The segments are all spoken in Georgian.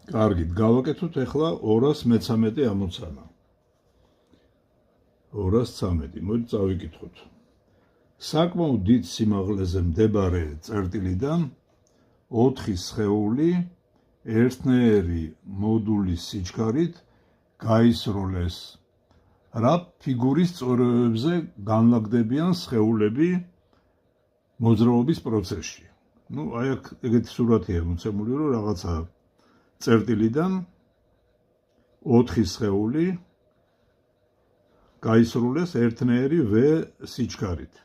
კარგით, გავაკეთოთ ახლა 213 ამოცანა. 213. მოდი წავიკითხოთ. საკმაოდ დიდ სიმაღლეზე მდებარე წერტილიდან 4 სხეული ერთნაირი მოდულის სიჩქარით გაისროლეს. რა ფიგურის წორებებზე განლაგდებიან სხეულები მოძრაობის პროცესში. აი აქ ეგეთი სურათია მოცემული, რომ რაღაცა წერტილიდან 4 სხეული გაისროლეს ერთნაირი V სიჩქარით.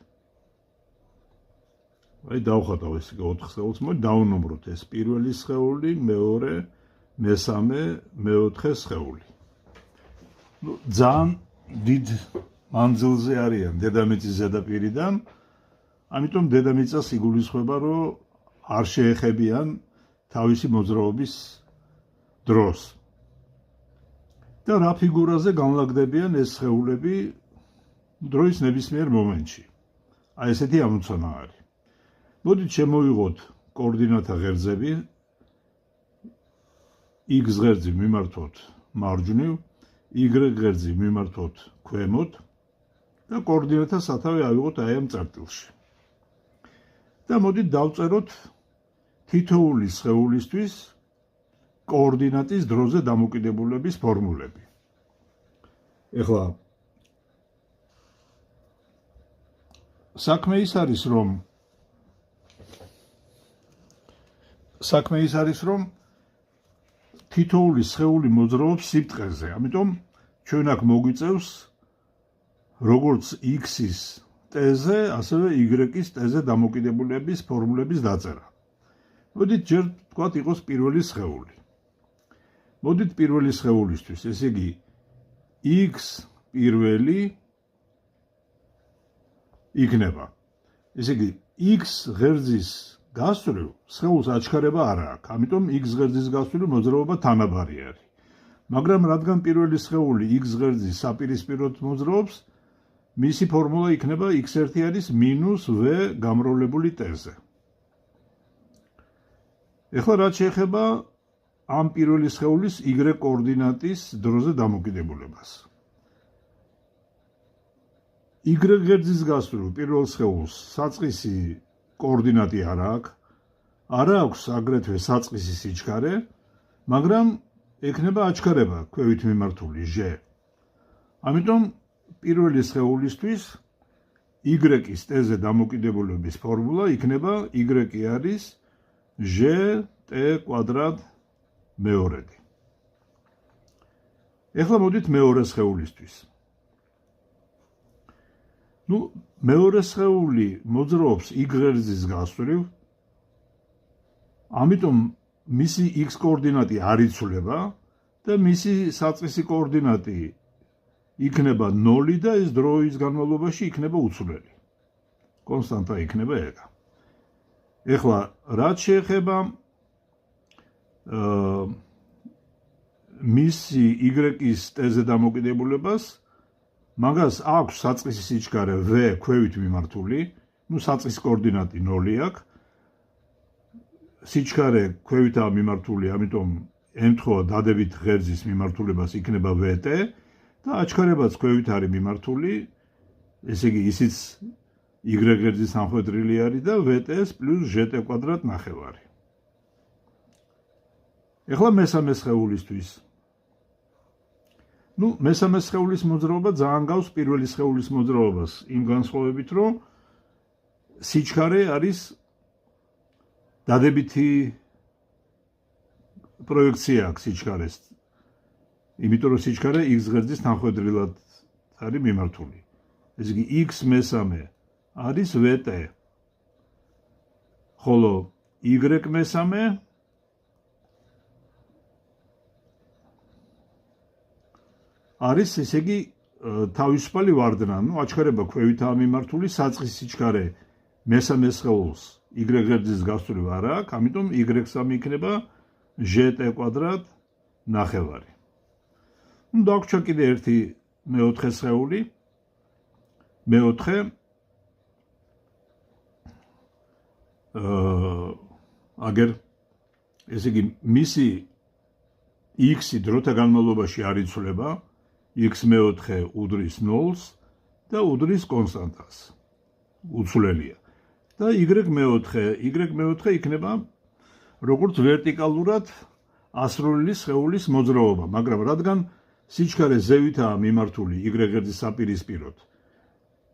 აი დავხატავ ეს 4 სხეულს, მოდი დავნომროთ ეს პირველი სხეული, მეორე, მესამე, მეოთხე სხეული. ძალიან დიდ მანძილზე არიან დედამიწის ზედაპირიდან, ამიტომ დედამიწას იგულისხმება, რომ არ შეეხებიან თავისი მოძრაობის დროს. და რა ფიგურაზე განლაგდებიან ეს სხეულები დროის ნებისმიერ მომენტში. აი ესეთი ამოცანა არის. მოდით შემოვიღოთ კოორდინატთა ღერძები. X ღერძი მიმართოთ მარჯვნივ, Y ღერძი მიმართოთ ქვემოთ და კოორდინატთა სათავე ავიღოთ აი ამ წერტილში. და მოდით დავწეროთ თითოეული სხეულისთვის კოორდინატის დროზე დამოკიდებულების ფორმულები. ეხლა საქმე ის არის, რომ თითოეული სხეული მოძრაობს სიბრტყეზე. ამიტომ ჩვენ აქ მოგვიწევს როგორც X-ის ტეზე, ასევე Y-ის ტეზე დამოკიდებულების ფორმულების დაწერა. მოდით ჯერ თქვათ იყოს პირველი სხეული. მოდით პირველი სხეულისთვის, ესე იგი X პირველი იქნება. ესე იგი X ღერძის გასწვრივ სხეულს აჩქარება არ აქვს, ამიტომ X ღერძის გასწვრივ მოძრაობა თანაბარი არის. მაგრამ რადგან პირველი სხეული X ღერძის საპირისპიროდ მოძრაობს, მისი ფორმულა იქნება X1 არის მინუს V გამრავლებული ტეზე. ეხლა რაც შეეხება ამ პირველი სხეულის Y კოორდინატის დროზე დამოკიდებულებას. Y ღერძის გასწვრივ პირველ სხეულს საწყისი კოორდინატი არ აქვს, არ აქვს აგრეთვე საწყისი სიჩქარე, მაგრამ ექნება აჩქარება ქვევით მიმართული J. ამიტომ პირველი სხეულისთვის Y-ის ტეზე დამოკიდებულების ფორმულა იქნება Y არის ჟტ კვადრატ მეორედი. ეხლა მოდით მეორე სხეულისთვის. მეორე სხეული მოძრაობს Y ღერძის გასწვრივ, ამიტომ მისი X კოორდინატი არ იცვლება და მისი საწყისი კოორდინატი იქნება 0 და ეს დროის განმავლობაში იქნება უცვლელი. კონსტანტა იქნება ეგა. ეხლა რაც შეეხება მისი Y-ის ტეზე დამოკიდებულებას, მაგას აქვს საწყისი სიჩქარე V ქვევით მიმართული, საწყის კოორდინატი 0 აქვს, სიჩქარე ქვევითაა მიმართული, ამიტომ ემთხვევა დადებით ღერძის მიმართულებას იქნება VT და აჩქარებაც ქვევით არის მიმართული, ესე იგი ისიც Y ღერძის სამხედრილი არის და VT-ს პლუს ჟტ კვადრატ ნახევარი. ეხლა მესამე სხეულისთვის. მესამე სხეულის მოძრაობა ძალიან გავს პირველი სხეულის მოძრაობას, იმ განსხვავებით, რომ სიჩქარე არის დადებითი პროექცია აქვს სიჩქარეს. იმიტომ რომ სიჩქარე X ღერძის თანხვედრილად არის მიმართული. ესე იგი X მესამე არის VT. ხოლო Y მესამე არის, ესე იგი, თავისუფალი ვარდნა, აჩქარება ქვევითაა მიმართული, საწყისი სიჩქარე მესამე სხეულს Y ღერძის გასწვრივ არ აქვს, ამიტომ Y3 იქნება ჟტ კვადრატ ნახევარი. დაგვრჩა კიდე ერთი მეოთხე სხეული. მეოთხე აგერ, ესე იგი, მისი x-ი დროთა განმავლობაში არ იცვლება, x4 უდრის 0-ს და უდრის კონსტანტას. უცვლელია. და y4 იქნება როგორც ვერტიკალურად ასრული სხეულის მოძრაობა, მაგრამ რადგან სიჩქარე ზევითაა მიმართული y ღერძის საპირისპიროდ,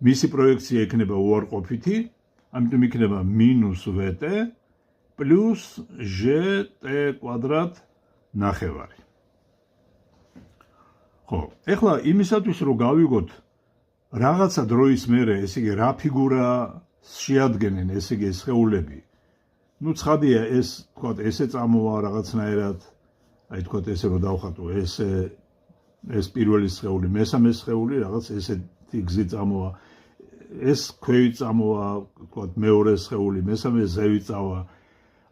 მისი პროექცია იქნება უარყოფითი, ამიტომ იქნება -vt plus gt კვადრატ ნახევარი. ხო, ეხლა იმისათვის რომ გავიგოთ რაღაცა დროის მერე, ესე იგი რა ფიგურა შეადგენენ ესე იგი სხეულები. ნუ ცხადია ეს თქვათ ესე წამოვა რაღაცნაირად, აი თქვათ ესე რომ დავხატო, ეს პირველი სხეული, მესამე სხეული რაღაც ესეთი გზით წამოვა. ეს ქვევით წამოვა, თქვათ მეორე სხეული, მესამე ზევით წავა.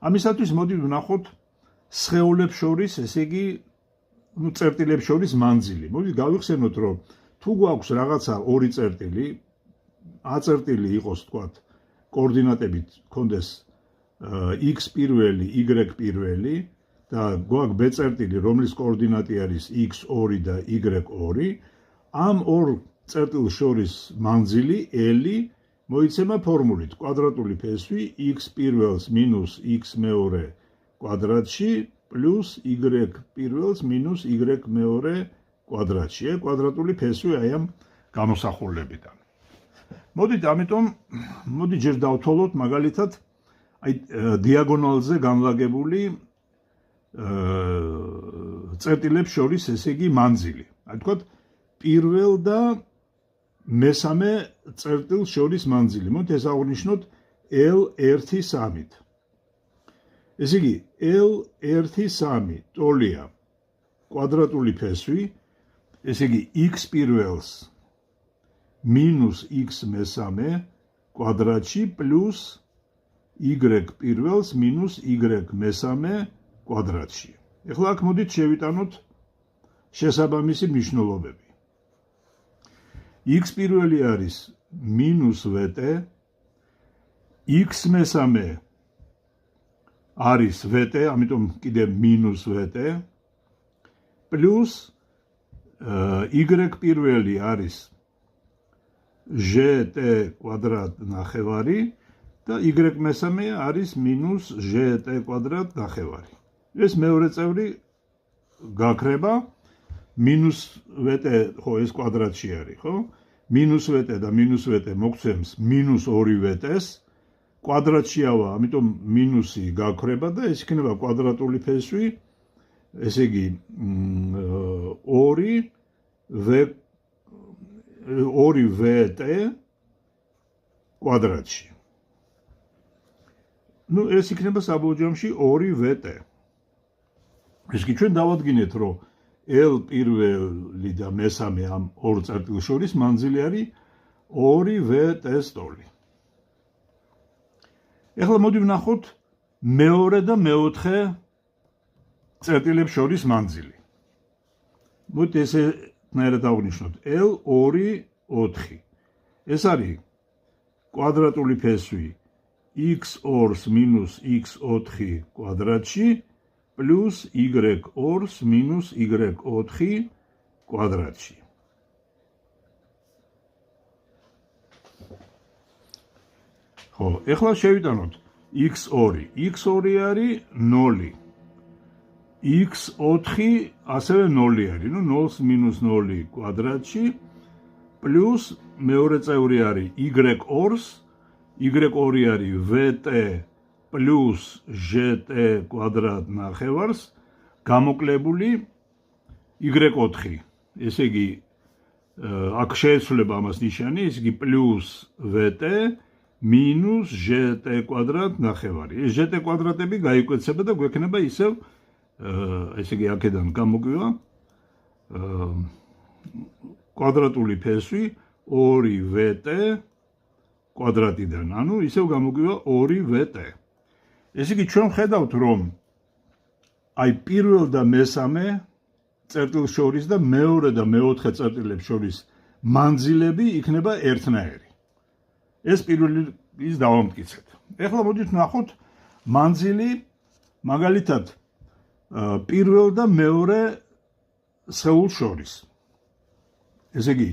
ამისათვის მოდი ვნახოთ სხეულებს შორის, ესე იგი, ნუ წერტილებს შორის მანძილი. მოდი გავიხსენოთ, რომ თუ გვაქვს რაღაცა ორი წერტილი, A წერტილი იყოს, თქვათ, კოორდინატებით კონდეს x პირველი, y პირველი და გვაქვს b წერტილი, რომლის კოორდინატი არის x2 და y2, ამ ორ წერტილს შორის მანძილი L მოიცემა ფორმულით კვადრატული ფესვი x პირველს minus x მეორე კვადრატში plus y პირველს minus y მეორე კვადრატში. კვადრატული ფესვი აი ამ გამოსახულებიდან. მოდით, ამიტომ მოდი ჯერ დავთვალოთ მაგალითად აი დიაგონალზე განლაგებული წერტილებს შორის ესე იგი მანძილი. აი თქვათ პირველ და მესამე წერტილს შორის მანძილი. მოდით ეს აღვნიშნოთ L1-3-ით. ესე იგი L1-3 ტოლია კვადრატული ფესვი, ესე იგი x პირველს minus x მესამე კვადრატში plus y პირველს minus y მესამე კვადრატში. ეხლა აქ მოდით შევიტანოთ შესაბამისი მნიშვნელობები. x პირველი არის -vt, x მესამე არის vt, ამიტომ კიდე -vt, plus y პირველი არის gt კვადრატ ნახევარი და y მესამე არის -gt კვადრატ ნახევარი. ეს მეორე წევრი გაქრება, -vt ხო ეს კვადრატში არის, ხო? -vt და -vt მოგცემს -2vt-ს, კვადრატში ავა, ამიტომ მინუსი გაქრება და ეს იქნება კვადრატული ფესვი, ესე იგი 2vt კვადრატში. ნუ ეს იქნება საბოლოოში 2vt. ეს კი ჩვენ დავადგინეთ, რომ L პირველი და მესამე ამ ორ წერტილს შორის მანძილი არის 2vt ტოლი. ეხლა მოდი ვნახოთ მეორე და მეოთხე წერტილებს შორის მანძილი. მოდით ესეთნაირად დავნიშნოთ L2-4. ეს არის კვადრატული ფესვი x2 minus x4 კვადრატში plus y2 minus y4 კვადრატში. ხო, ეხლა შევიტანოთ x2. x2 არის 0. x4 ასევე 0 არის, ნუ 0 minus 0 კვადრატში plus მეორე წევრი არის y2-ს, y2 არის vt plus gt კვადრატ ნახევარს გამოკლებული y4. ესე იგი აქ შეეცვლება ამას ნიშანი, ესე იგი plus vt minus gt კვადრატ ნახევარი. ეს gt კვადრატები გაიკვეცება და გვექნება ისევ ესე იგი აქედან გამოგვივა კვადრატული ფესვი 2vt კვადრატიდან, ანუ ისევ გამოგვივა 2vt. ესე იგი ჩვენ ხედავთ, რომ აი პირველ და მესამე წერტილს შორის და მეორე და მეოთხე წერტილებს შორის მანძილები იქნება ერთნაირი. ეს პირველი ის დავამტკიცეთ. ეხლა მოდით ვნახოთ მანძილი მაგალითად პირველ და მეორე სხეულს შორის. ესე იგი,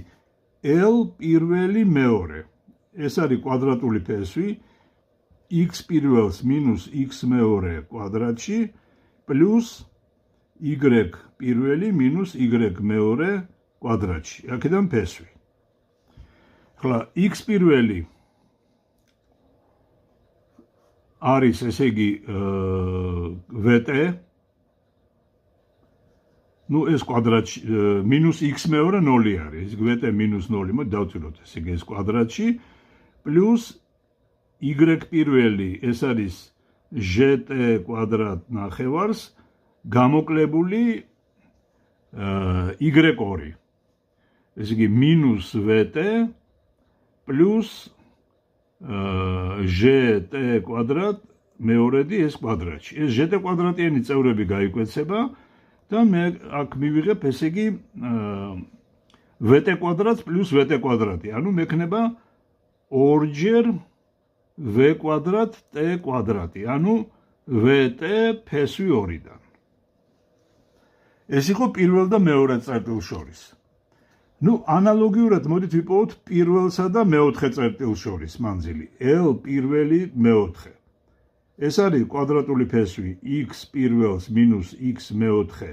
L პირველი მეორე. ეს არის კვადრატული ფესვი x პირველს მინუს x მეორე კვადრატში პლუს y პირველი მინუს y მეორე კვადრატში. აქედან ფესვი. ახლა x პირველი არის ესე იგი vt ну ეს კვადრატში მინუს x მეორე 0 არის. vt მინუს 0 მოდი დავწეროთ ესე იგი ეს კვადრატში პლუს y პირველი ეს არის gt კვადრატ ნახევარს გამოკლებული y2. ესე იგი მინუს vt პლუს gt კვადრატ მეორედი ეს კვადრატში. ეს gt კვადრატიანი წევრები გაიკვეცება და მე აქ მივიღებ ესე იგი vt კვადრატს პლუს vt კვადრატი. ანუ მექნება 2-ჯერ v კვადრატ t კვადრატი. ანუ vt ფესვი 2-დან. ეს იყო პირველ და მეორე წერტილს შორის. ну ანალოგიურად მოდით ვიპოვოთ პირველსა და მეოთხე წერტილს შორის მანძილი L პირველი მეოთხე. ეს არის კვადრატული ფესვი x პირველს მინუს x მეოთხე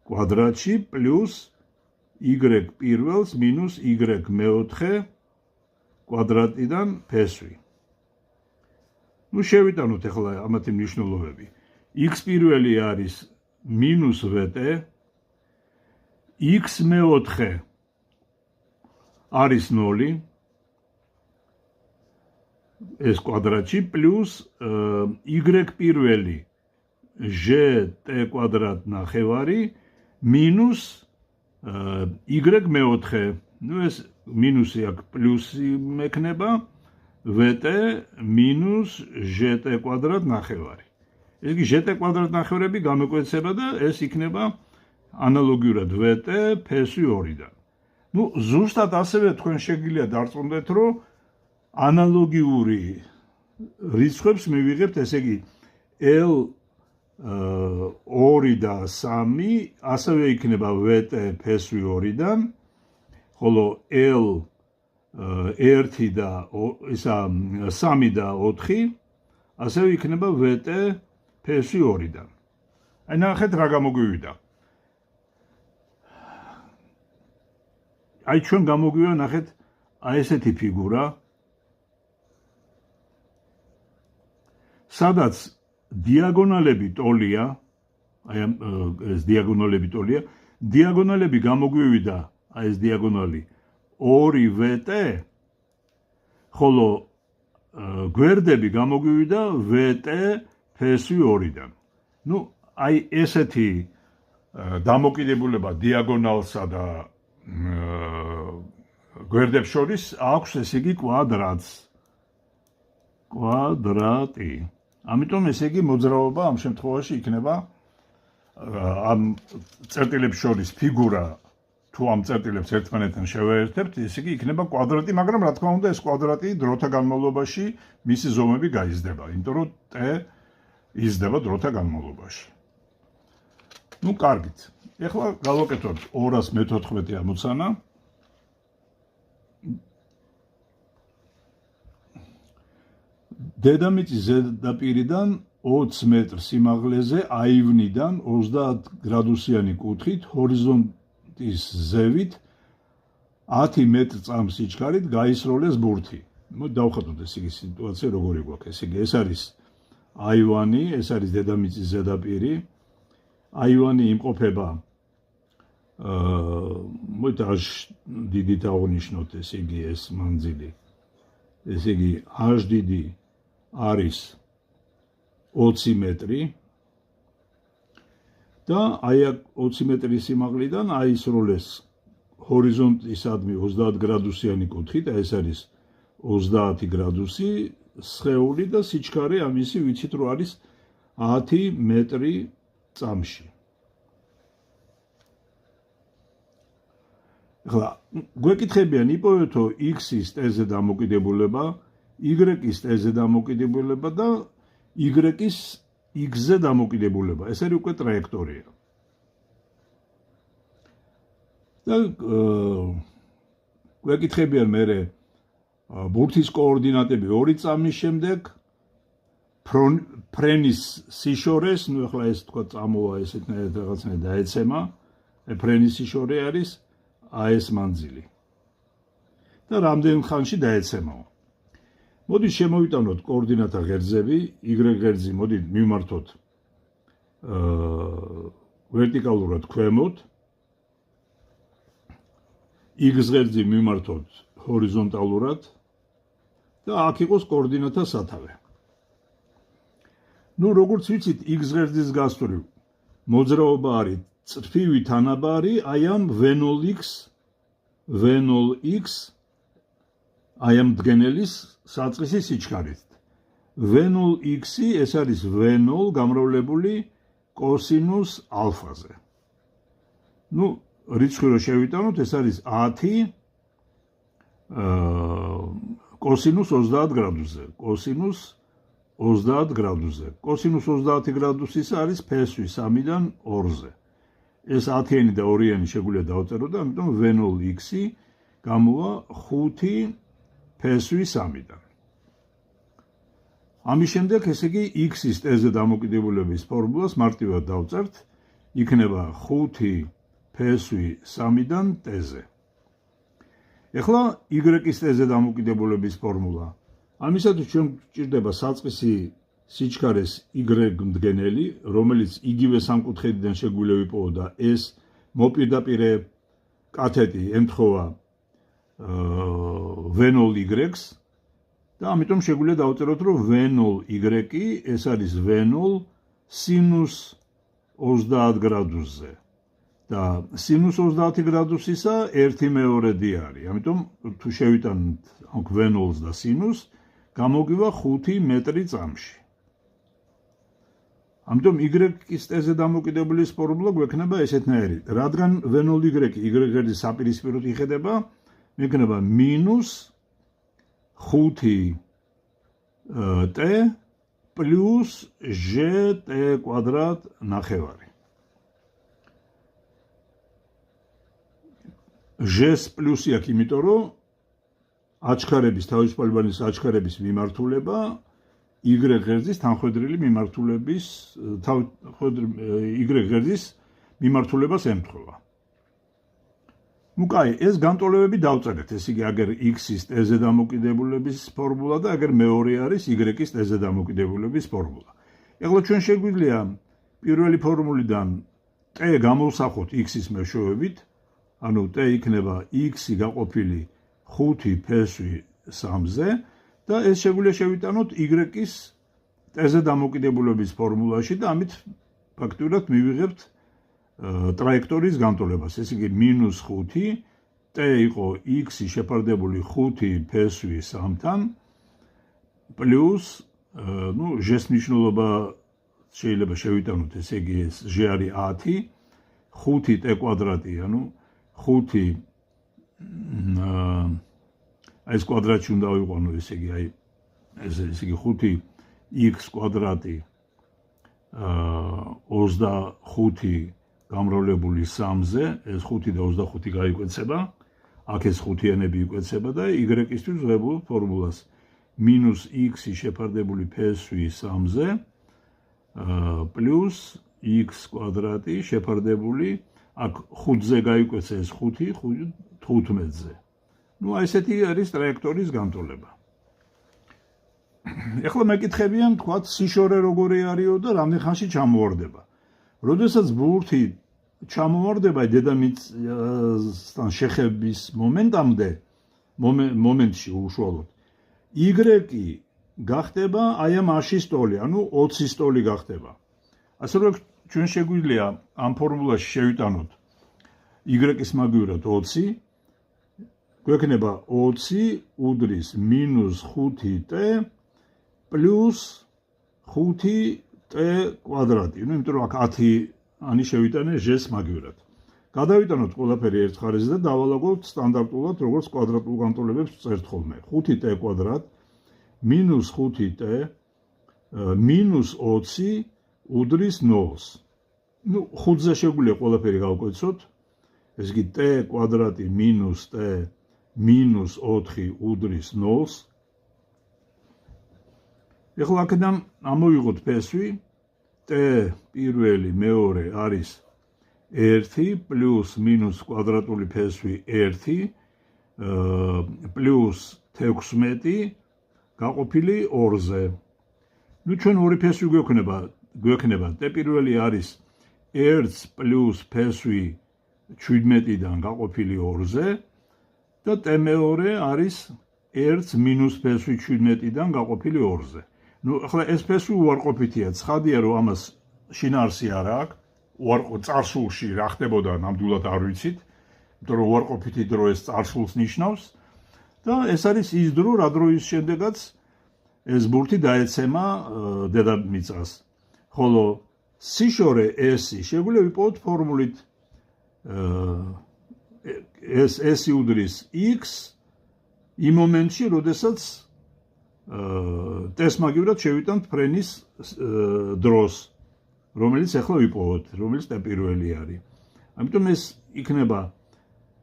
კვადრატში პლუს y პირველს მინუს y მეოთხე კვადრატიდან ფესვი. ну შევიტანოთ ახლა ამათი მნიშვნელობები. x პირველი არის მინუს vt x მეოთხე არის 0 ეს კვადრატში პლუს y პირველი gt კვადრატ ნახევარი მინუს y მეოთხე. ну ეს მინუსი აქ პლუსი მექნება vt მინუს gt კვადრატ ნახევარი. ეს იგი gt კვადრატ ნახევრები გამოკვეცება და ეს იქნება ანალოგიურად vt ფესვი 2-დან. ну ზუსტად ასევე თქვენ შეგიძლია დარწმუნდეთ რომ ანალოგიური რიცხვებს მივიღებთ ესე იგი L 2 და 3 ასევე იქნება vt ფესვი 2-დან ხოლო L 1 და ისა 3 და 4 ასევე იქნება vt ფესვი 2-დან. აი ნახეთ რა გამოგვივიდა. აი ჩვენ გამოგვივა ნახეთ აი ესეთი ფიგურა სადაც დიაგონალები ტოლია აი ეს დიაგონალები ტოლია დიაგონალები გამოგვივიდა აი ეს დიაგონალი 2vt ხოლო გვერდები გამოგვივიდა vt ფესვი 2-დან. ну აი ესეთი დამოკიდებულება დიაგონალსა და გვერდებს შორის აქვს ესე იგი კვადრატი. ამიტომ ესე იგი მოძრაობა ამ შემთხვევაში იქნება ამ წერტილებს შორის ფიგურა თუ ამ წერტილებს ერთმანეთთან შევაერთებთ, ესე იგი იქნება კვადრატი, მაგრამ რა თქმა უნდა ეს კვადრატი დროთა განმავლობაში მისი ზომები გაიზრდება, იმიტომ რომ t იზრდება დროთა განმავლობაში. ну კარგით. ეხლა გავაკეთოთ 214 ამოცანა. დედამიწის ზედაპირიდან 20 მეტრ სიმაღლეზე აივნიდან 30 გრადუსიანი კუთხით ჰორიზონტის ზევით 10 მეტრ წამს სიჩქარით გაისროლეს ბურთი. მოდი დავხატოთ ეს იგი სიტუაცია როგორი გვაქვს. ესე იგი ეს არის აივანი, ეს არის დედამიწის ზედაპირი. აივანი იმყოფება მოდი დიდით აღნიშნოთ ესე იგი ეს მანძილი. ესე იგი h დიდი არის 20 მეტრი და აი 20 მეტრის სიმაღლიდან აისროლეს ჰორიზონტისადმი 30 გრადუსიანი კუთხით, ეს არის 30 გრადუსი სხეული და სიჩქარე ამისი ვიცით რომ არის 10 მეტრი წამში. ახლა გვეკითხებიან იპოვეთო x-ის ტეზე დამოკიდებულება, y-ის ტეზე დამოკიდებულება და y-ის x-ზე დამოკიდებულება. ეს არის უკვე ტრაექტორია. და გვეკითხებიან მერე ბურთის კოორდინატები 2 წამის შემდეგ ფრენის სიშორეს, ნუ ახლა ეს თქვა წამოვა ესეთნაირად რაღაცნაირად დაეცემა, ფრენის სიშორე არის AS მანძილი. და რამდენ ხანში დაეცემაო. მოდით შემოვიტანოთ კოორდინატა ღერძები, y ღერძი მოდით მივმართოთ ვერტიკალურად ქვემოთ, x ღერძი მივმართოთ ჰორიზონტალურად და აქ იყოს კოორდინატა სათავე. ნუ როგორც ვიცით, x ღერძის გასწვრივ მოძრაობა არის წრფივი თანაბარი აი ამ v0x აი ამ მდგენელის საწყისი სიჩქარით. v0x-ი ეს არის v0 გამრავლებული კოსინუს ალფაზე. ნუ რიცხვი რო შევიტანოთ, ეს არის 10 კოსინუს 30 გრადუსზე. კოსინუს 30 გრადუსზე. კოსინუს 30 გრადუსის არის ფესვი 3-დან 2-ზე. ეს 10-იანი და 2-იანი შეგვიძლია დავწეროთ და ამიტომ v0x-ი გამოვა 5 ფესვი 3-დან. ამის შემდეგ, ესე იგი, x-ის ტეზე დამოკიდებულების ფორმულას მარტივად დავწერთ, იქნება 5 ფესვი 3-დან ტეზე. ეხლა y-ის ტეზე დამოკიდებულების ფორმულა. ამისათვის ჩვენ გვჭირდება საწყისი სიჩქარეს y მდგენელი, რომელიც იგივე სამკუთხედიდან შეგვიძლია ვიპოვო და ეს მოპირდაპირე კათეტი ემთხოვა v0y-ს და ამიტომ შეგვიძლია დავწეროთ, რომ v0y ეს არის v0 სინუს 30 გრადუსზე. და სინუს 30 გრადუსისა 1/2 არის. ამიტომ თუ შევიტანოთ ამ v0-ს და სინუს, გამოგივა 5 მეტრი წამში. ამიტომ y-ის ტეზე დამოკიდებულის ფორმულა გვექნება ესეთნაირი. რადგან v0y y-ს საპირისპიროდ იხედება, მექნება მინუს 5t პლუს gt კვადრატ ნახევარი. ჟ-ს პლუსი აქვს, იმიტომ რომ აჩქარების თავისუფალების აჩქარების მიმართულება y ღერძის თანხვედრილი მიმართულების y ღერძის მიმართულებას ემთხვევა. ნუ კაი, ეს განტოლებები დავწერეთ. ეს იგი აგერ x-ის ტეზე დამოკიდებულების ფორმულა და აგერ მეორე არის y-ის ტეზე დამოკიდებულების ფორმულა. ეხლა ჩვენ შეგვიძლია პირველი ფორმულიდან t გამოვსახოთ x-ის მეშვეობით, ანუ t იქნება x-ი გაყოფილი 5 ფესვი 3-ზე და ეს შეგვიძლია შევიტანოთ y-ის ტეზე დამოკიდებულების ფორმულაში და ამით ფაქტურად მივიღებთ ტრაექტორიის განტოლებას. ეს იგი -5 t იყო x-ი შეფარდებული 5 ფესვი 3-თან პლუს ნუ ჟ-ს მნიშვნელობა შეიძლება შევიტანოთ, ესე იგი ეს ჟ არის 10 5t კვადრატი, ანუ 5 ეს კვადრატში უნდა ვიყვანო, ესე იგი აი ესე იგი 5x კვადრატი 25 გამრავლებული 3-ზე, ეს 5 და 25 გაიკვეცება, აქ ეს ხუთიანები იკვეცება და y-ისთვის ვღებულ ფორმულას -x-ი შეფარდებული ფესვი 3-ზე პლუს x კვადრატი შეფარდებული აქ 5-ზე გაიკვეცა ეს 5 15-ზე. ნუ აი ესეთი არის ტრაექტორიის განტოლება. ეხლა მეკითხებიან, თქვათ, სიშორე როგორი არისო და რამდენ ხანში ჩამოვარდება. როდესაც ბურთი ჩამოვარდება დედამიწასთან შეხების მომენტში უშუალოდ, y-ი გახდება აი ამ აშის ტოლი, ანუ 20-ის ტოლი გახდება. ასე რომ ჩვენ შეგვიძლია ამ ფორმულაში შევიტანოთ y-ის მაგივრად 20, გვექნება 20 უდრის -5t პლუს 5t კვადრატი. ნუ იმიტომ რომ აქ 10-ანი შევიტანე ჟ-ს მაგივრად. გადავიტანოთ ყველაფერი ერთ ხარისზე და დავალაგოთ სტანდარტულად, როგორც კვადრატულ განტოლებებს წერთ ხოლმე. 5t კვადრატ -5t -20 უდრის 0-ს. ნუ 5-ზე შეგვიძლია ყველაფერი გავკვეცოთ. ეს იგი t კვადრატი მინუს t მინუს 4 უდრის 0-ს. ეხლა აქედან ამოვიღოთ ფესვი t პირველი მეორე არის 1 პლუს მინუს კვადრატული ფესვი 1 პლუს 16 გაყოფილი 2-ზე. ნუ ჩვენ ორი ფესვი გვექნება t პირველი არის 1 პლუს ფესვი 17-დან გაყოფილი 2-ზე და t მეორე არის 1 მინუს ფესვი 17-დან გაყოფილი 2-ზე. ნუ ახლა ეს ფესვი უარყოფითია, ცხადია რომ ამას შინაარსი არ აქვს. წარსულში რა ხდებოდა ნამდვილად არ ვიცით, იმიტომ რომ უარყოფითი დრო ეს წარსულს ნიშნავს და ეს არის ის დრო, რა დროის შემდეგაც ეს ბურთი დაეცემა დედამიწას. ხოლო სიშორე S-ი შეგვიძლია ვიპოვოთ ფორმულით S-ი უდრის X იმ მომენტში, როდესაც ტეს მაგივრად შევიტანთ ფრენის დროს, რომელიც ახლა ვიპოვოთ, რომელიც t პირველი არის. ამიტომ ეს იქნება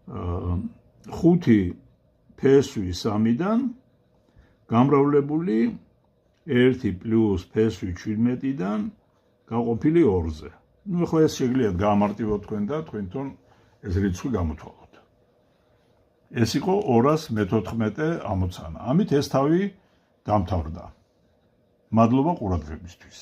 5 ფესვი 3-დან გამრავლებული 1 პლუს ფესვი 17-დან გაყოფილი 2-ზე. ნუ ახლა ეს შეგიძლიათ გაამარტივოთ თქვენ და თქვენთან ეს რიცხვი გამოთვალოთ. ეს იყო 214 ამოცანა. ამით ეს თავი დამთავრდა. მადლობა ყურადღებისთვის.